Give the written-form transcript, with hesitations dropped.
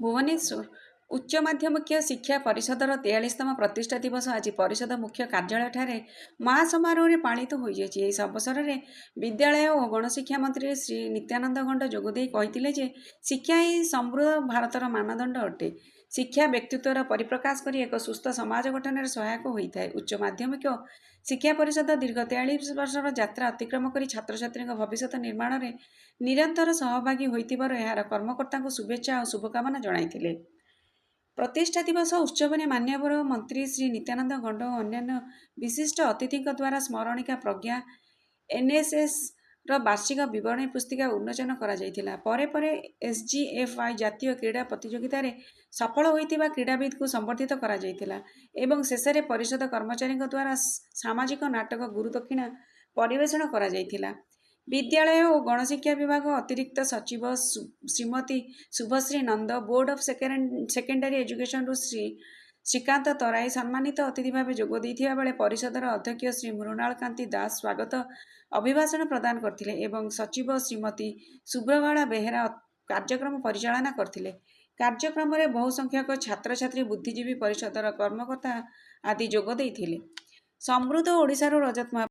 भुवनेश्वर उच्च माध्यमिक शिक्षा परिषदर 43तम प्रतिष्ठा दिवस आज परिषद मुख्य कार्यालय ठारे महासमारोह पालित हो अवसर में विद्यालय और गणशिक्षा मंत्री श्री नित्यानंद गंड जोगदे कही शिक्षा ही समृद्ध भारतर मानदंड अटे। शिक्षा व्यक्तित्वर परिप्रकाश कर एक सुस्थ समाज गठन सहायक होता है। उच्च माध्यमिक शिक्षा परिषद दीर्घ 43 वर्षर यात्रा अतिक्रम कर छात्र छात्री भविष्य निर्माण में निरंतर सहभागी होइतिबार यार कर्मकर्ता को शुभेच्छा और शुभकामना जणाइथिले। प्रतिष्ठा दिवस उत्सव में मान्यवर मंत्री श्री नित्यानंद गंड और अन्य विशिष्ट अतिथि द्वारा स्मरणिका प्रज्ञा एनएसएस वार्षिक विवरणी पुस्तिका उन्मोचन करा परे परे एसजीएफआई जातीय क्रीड़ा प्रतियोगिता रे सफल होइतिबा क्रीड़ाविद को संबर्धित करा एवं शेष में परिषद कर्मचारी द्वारा सामाजिक नाटक गुरु दक्षिणा परिवेषण करा। विद्यालय और गणशिक्षा विभाग अतिरिक्त सचिव श्रीमती शुभश्री नंद, बोर्ड ऑफ सेकेंडरी एजुकेशन रु श्री श्रीकांत तराई सम्मानित अतिथि भाव जोग देथिबा बेले परिषदर अध्यक्ष श्री मृणाल कांति दास स्वागत अभिभाषण प्रदान करथिले एवं सचिव श्रीमती सुब्रबाला बेहेरा कार्यक्रम परिचालना करथिले। कार्यक्रम में बहु संख्यक छात्र छात्री बुद्धिजीवी परिषदर कर्मकर्ता आदि जोग देथिले। समृद्ध ओडिशार रजत